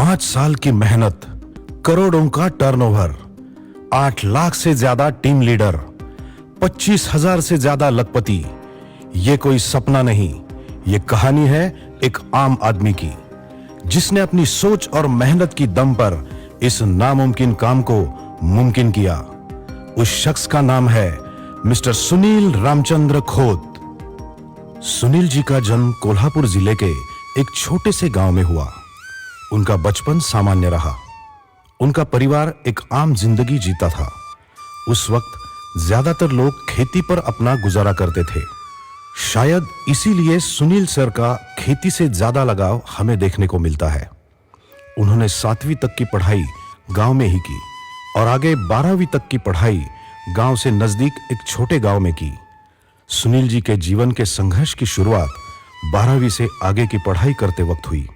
5 साल की मेहनत, करोड़ों का टर्नओवर, 8 लाख से ज्यादा टीम लीडर, 25,000 से ज्यादा लखपति। ये कोई सपना नहीं, ये कहानी है एक आम आदमी की, जिसने अपनी सोच और मेहनत की दम पर इस नामुमकिन काम को मुमकिन किया। उस शख्स का नाम है मिस्टर सुनील रामचंद्र खोत। सुनील जी का जन्म कोल्हापुर जिले के एक छोटे से गांव में हुआ। उनका बचपन सामान्य रहा। उनका परिवार एक आम जिंदगी जीता था। उस वक्त ज्यादातर लोग खेती पर अपना गुजारा करते थे। शायद इसीलिए सुनील सर का खेती से ज्यादा लगाव हमें देखने को मिलता है। उन्होंने 7वीं तक की पढ़ाई गांव में ही की और आगे 12वीं तक की पढ़ाई गांव से नजदीक एक छोटे गांव में की। सुनील जी के जीवन के संघर्ष की शुरुआत 12वीं से आगे की पढ़ाई करते वक्त हुई।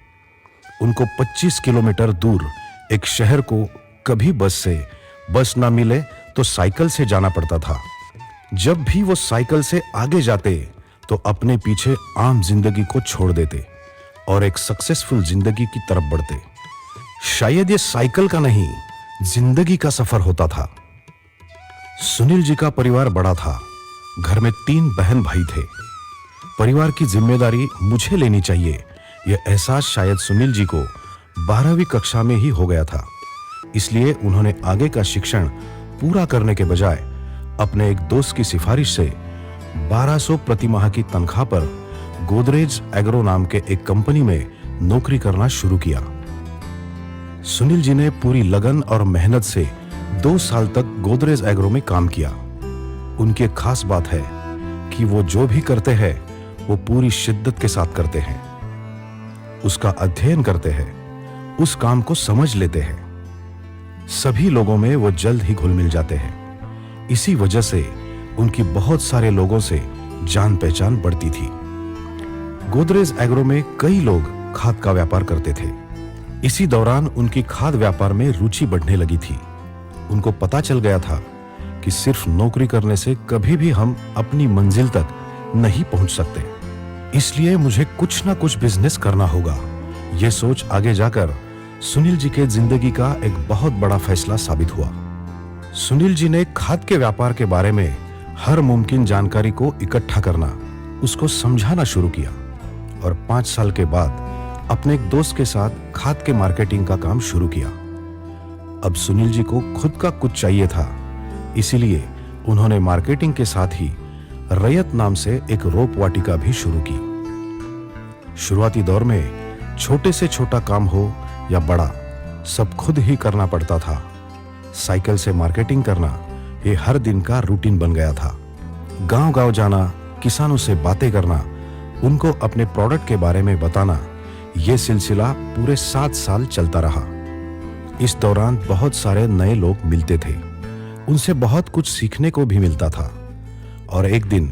उनको 25 किलोमीटर दूर एक शहर को कभी बस ना मिले तो साइकिल से जाना पड़ता था। जब भी वो साइकिल से आगे जाते तो अपने पीछे आम जिंदगी को छोड़ देते और एक सक्सेसफुल जिंदगी की तरफ बढ़ते। शायद ये साइकिल का नहीं, जिंदगी का सफर होता था। सुनील जी का परिवार बड़ा था। घर में 3 बहन भाई थे। परिवार की जिम्मेदारी मुझे लेनी चाहिए, यह एहसास शायद सुनील जी को 12वीं कक्षा में ही हो गया था। इसलिए उन्होंने आगे का शिक्षण पूरा करने के बजाय अपने एक दोस्त की सिफारिश से 1200 प्रति माह की तनख्वाह पर गोदरेज एग्रो नाम के एक कंपनी में नौकरी करना शुरू किया। सुनील जी ने पूरी लगन और मेहनत से 2 साल तक गोदरेज एग्रो में काम किया। उनकी एक खास बात है कि वो जो भी करते हैं वो पूरी शिद्दत के साथ करते हैं, उसका अध्ययन करते हैं, उस काम को समझ लेते हैं। सभी लोगों में वो जल्द ही घुल मिल जाते हैं। इसी वजह से उनकी बहुत सारे लोगों से जान पहचान बढ़ती थी। गोदरेज एग्रो में कई लोग खाद का व्यापार करते थे। इसी दौरान उनकी खाद व्यापार में रुचि बढ़ने लगी थी। उनको पता चल गया था कि सिर्फ नौकरी करने से कभी भी हम अपनी मंजिल तक नहीं पहुंच सकते। इसलिए मुझे कुछ ना कुछ बिजनेस करना होगा। यह सोच आगे जाकर सुनील जी के जिंदगी का एक बहुत बड़ा फैसला साबित हुआ। सुनील जी ने खाद के व्यापार के बारे में हर मुमकिन जानकारी को इकट्ठा करना, उसको समझाना शुरू किया और 5 साल के बाद अपने एक दोस्त के साथ खाद के मार्केटिंग का काम शुरू किया। अब सुनील जी को खुद का कुछ चाहिए था, इसीलिए उन्होंने मार्केटिंग के साथ ही रैयत नाम से एक रोप वाटिका भी शुरू की। शुरुआती दौर में छोटे से छोटा काम हो या बड़ा, सब खुद ही करना पड़ता था। साइकिल से मार्केटिंग करना ये हर दिन का रूटीन बन गया था। गांव-गांव जाना, किसानों से बातें करना, उनको अपने प्रोडक्ट के बारे में बताना, ये सिलसिला पूरे 7 साल चलता रहा। इस दौरान बहुत सारे नए लोग मिलते थे। उनसे बहुत कुछ सीखने को भी मिलता था। और एक दिन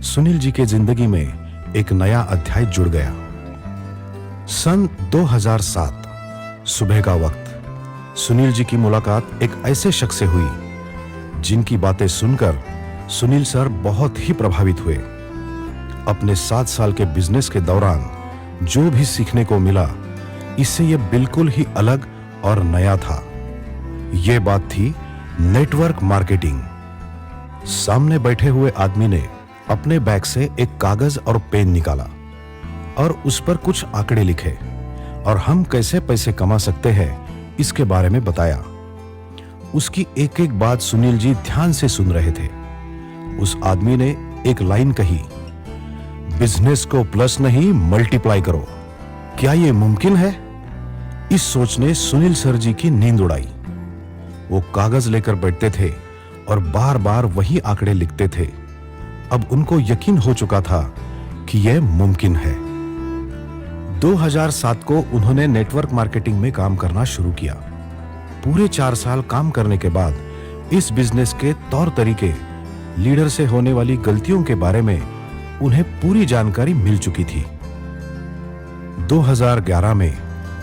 सुनील जी के जिंदगी में एक नया अध्याय जुड़ गया। सन 2007 सुबह का वक्त सुनील जी की मुलाकात एक ऐसे शख्स से हुई जिनकी बातें सुनकर सुनील सर बहुत ही प्रभावित हुए। अपने 7 साल के बिजनेस के दौरान जो भी सीखने को मिला, इससे यह बिल्कुल ही अलग और नया था। यह बात थी नेटवर्क मार्केटिंग। सामने बैठे हुए आदमी ने अपने बैग से एक कागज और पेन निकाला और उस पर कुछ आंकड़े लिखे और हम कैसे पैसे कमा सकते हैं इसके बारे में बताया। उसकी एक एक बात सुनील जी ध्यान से सुन रहे थे। उस आदमी ने एक लाइन कही, बिजनेस को प्लस नहीं मल्टीप्लाई करो। क्या यह मुमकिन है? इस सोच ने सुनील सर जी की नींद उड़ाई। वो कागज लेकर बैठते थे और बार बार वही आंकड़े लिखते थे। अब उनको यकीन हो चुका था कि यह मुमकिन है। 2007 को उन्होंने नेटवर्क मार्केटिंग में काम करना शुरू किया। पूरे 4 साल काम करने के बाद इस बिजनेस के तौर तरीके, लीडर से होने वाली गलतियों के बारे में उन्हें पूरी जानकारी मिल चुकी थी। 2011 में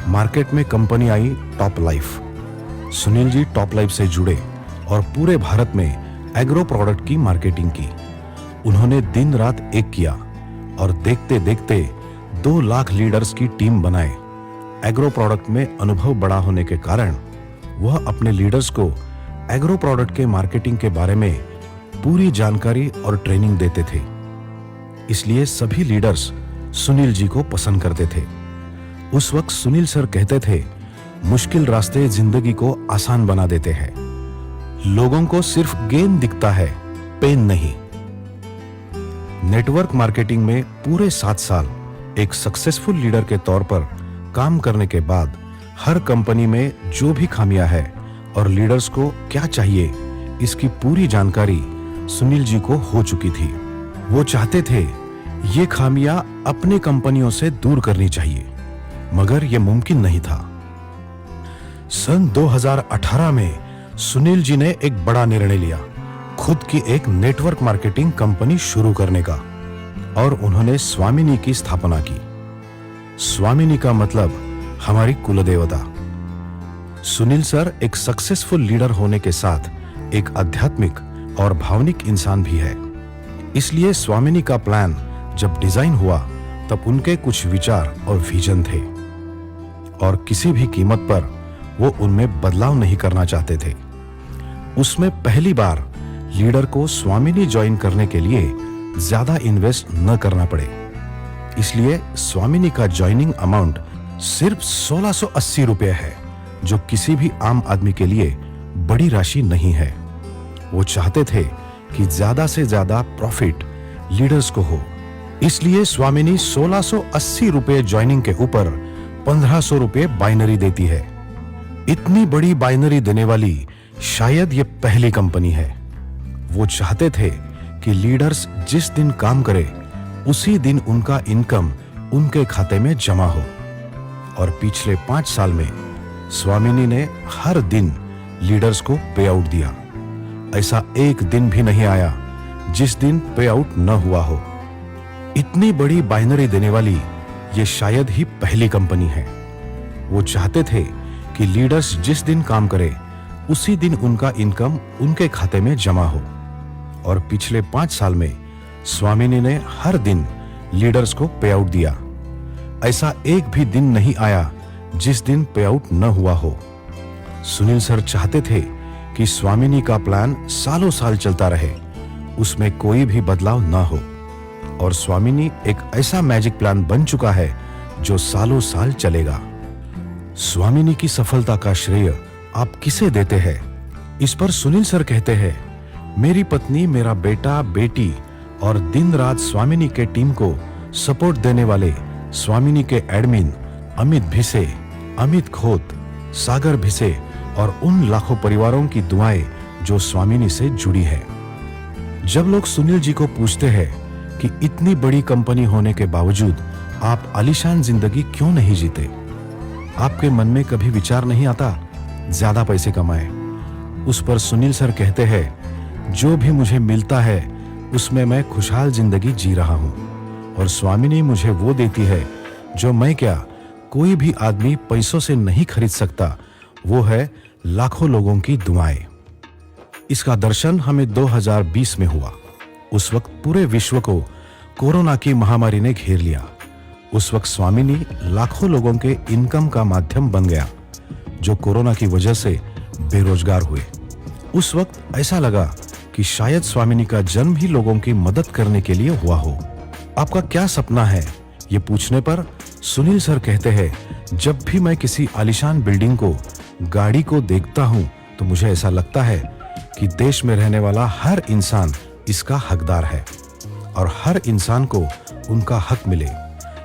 मार्केट में कंपनी आई top life. Sunil ji top life से जुड़े और पूरे भारत में एग्रो प्रोडक्ट की मार्केटिंग की। उन्होंने दिन रात एक किया और देखते देखते 2 लाख लीडर्स की टीम बनाए एग्रो प्रोडक्ट में अनुभव बड़ा होने के कारण वह अपने लीडर्स को एग्रो प्रोडक्ट के मार्केटिंग के बारे में पूरी जानकारी और ट्रेनिंग देते थे। इसलिए सभी लीडर्स सुनील जी को पसंद करते थे। उस वक्त सुनील सर कहते थे, मुश्किल रास्ते जिंदगी को आसान बना देते हैं। लोगों को सिर्फ गेन दिखता है, पेन नहीं। नेटवर्क मार्केटिंग में पूरे 7 साल एक सक्सेसफुल लीडर के तौर पर काम करने के बाद हर कंपनी में जो भी खामियां है और लीडर्स को क्या चाहिए, इसकी पूरी जानकारी सुनील जी को हो चुकी थी। वो चाहते थे ये खामियां अपनी कंपनियों से दूर करनी चाहिए, मगर यह मुमकिन नहीं था। सन 2018 में सुनील जी ने एक बड़ा निर्णय लिया, खुद की एक नेटवर्क मार्केटिंग कंपनी शुरू करने का, और उन्होंने स्वामिनी की स्थापना की। स्वामिनी का मतलब हमारी कुलदेवता। सुनील सर एक सक्सेसफुल लीडर होने के साथ एक आध्यात्मिक और भावनिक इंसान भी है। इसलिए स्वामिनी का प्लान जब डिजाइन हुआ तब उनके कुछ विचार और विजन थे, और किसी भी कीमत पर वो उनमें बदलाव नहीं करना चाहते थे। उसमें पहली बार लीडर को स्वामिनी ज्वाइन करने के लिए ज्यादा इन्वेस्ट न करना पड़े। इसलिए स्वामिनी का ज्वाइनिंग अमाउंट सिर्फ 1680 रुपए है, जो किसी भी आम आदमी के लिए बड़ी राशि नहीं है। वो चाहते थे कि ज्यादा से ज्यादा प्रॉफिट लीडर्स को हो, इसलिए स्वामिनी 1680 रुपए ज्वाइनिंग के ऊपर 1500 रुपए बाइनरी देती है। इतनी बड़ी बाइनरी देने वाली शायद ये पहली कंपनी है। वो चाहते थे कि लीडर्स जिस दिन काम करे उसी दिन उनका इनकम उनके खाते में जमा हो, और पिछले 5 साल में स्वामिनी ने हर दिन लीडर्स को पे आउट दिया। ऐसा एक दिन भी नहीं आया जिस दिन पे आउट न हुआ हो। इतनी बड़ी बाइनरी देने वाली ये शायद ही पहली कंपनी है। वो चाहते थे कि लीडर्स जिस दिन काम करे उसी दिन उनका इनकम उनके खाते में जमा हो, और पिछले 5 साल में स्वामिनी ने हर दिन लीडर्स को पे आउट दिया। ऐसा एक भी दिन नहीं आया जिस दिन पे आउट न हुआ हो। सुनील सर चाहते थे कि स्वामिनी का प्लान सालों साल चलता रहे, उसमें कोई भी बदलाव न हो, और स्वामिनी एक ऐसा मैजिक प्लान बन चुका है जो सालों साल चलेगा। स्वामिनी की सफलता का श्रेय आप किसे देते हैं? इस पर सुनील सर कहते हैं, मेरी पत्नी, मेरा बेटा, बेटी और दिन रात स्वामिनी के टीम को सपोर्ट देने वाले स्वामिनी के एडमिन अमित भिसे, अमित खोत, सागर भिसे और उन लाखों परिवारों की दुआएं जो स्वामिनी से जुड़ी है। जब लोग सुनील जी को पूछते हैं कि इतनी बड़ी कंपनी होने के बावजूद आप आलीशान जिंदगी क्यों नहीं जीते, आपके मन में कभी विचार नहीं आता ज्यादा पैसे कमाए? उस पर सुनील सर कहते हैं, जो भी मुझे मिलता है उसमें मैं खुशहाल जिंदगी जी रहा हूं, और स्वामिनी मुझे वो देती है जो मैं क्या कोई भी आदमी पैसों से नहीं खरीद सकता, वो है लाखों लोगों की दुआएं। इसका दर्शन हमें 2020 में हुआ। उस वक्त पूरे विश्व को कोरोना की महामारी ने घेर लिया। उस वक्त स्वामिनी लाखों लोगों के इनकम का माध्यम बन गया जो कोरोना की वजह से बेरोजगार हुए। उस वक्त ऐसा लगा कि शायद स्वामिनी का जन्म ही लोगों की मदद करने के लिए हुआ हो। आपका क्या सपना है? ये पूछने पर सुनील सर कहते हैं, जब भी मैं किसी आलीशान बिल्डिंग को, गाड़ी को देखता हूं तो मुझे ऐसा लगता है कि देश में रहने वाला हर इंसान इसका हकदार है, और हर इंसान को उनका हक मिले,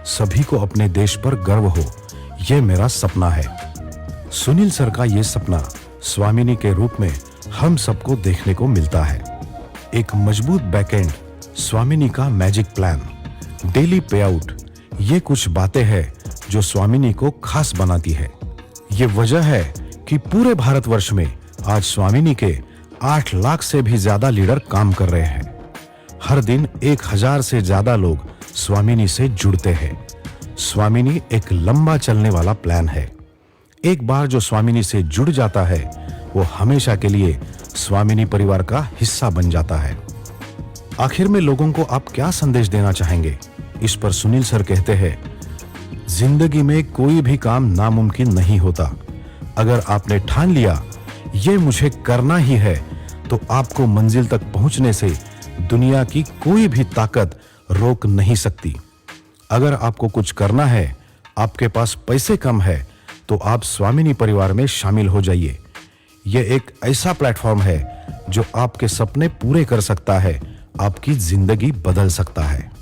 सभी को अपने देश पर गर्व हो। यह मेरा सपना है। सुनील सर का यह सपना स्वामिनी के रूप में हम सबको देखने को मिलता है। एक मजबूत बैकएंड, स्वामिनी का मैजिक प्लान, डेली पे आउट, ये कुछ बातें हैं जो स्वामिनी को खास बनाती है। ये वजह है कि पूरे भारतवर्ष में आज स्वामिनी के 8 लाख से भी ज्यादा लीडर काम कर रहे हैं। हर दिन 1000 से ज्यादा लोग स्वामिनी से जुड़ते हैं। स्वामिनी एक लंबा चलने वाला प्लान है। एक बार जो स्वामिनी से जुड़ जाता है वो हमेशा के लिए स्वामिनी परिवार का हिस्सा बन जाता है। आखिर में लोगों को आप क्या संदेश देना चाहेंगे? इस पर सुनील सर कहते हैं, जिंदगी में कोई भी काम नामुमकिन नहीं होता। अगर आपने ठान लिया ये मुझे करना ही है, तो आपको मंजिल तक पहुंचने से दुनिया की कोई भी ताकत रोक नहीं सकती। अगर आपको कुछ करना है, आपके पास पैसे कम है, तो आप स्वामिनी परिवार में शामिल हो जाइए। यह एक ऐसा प्लेटफॉर्म है जो आपके सपने पूरे कर सकता है, आपकी जिंदगी बदल सकता है।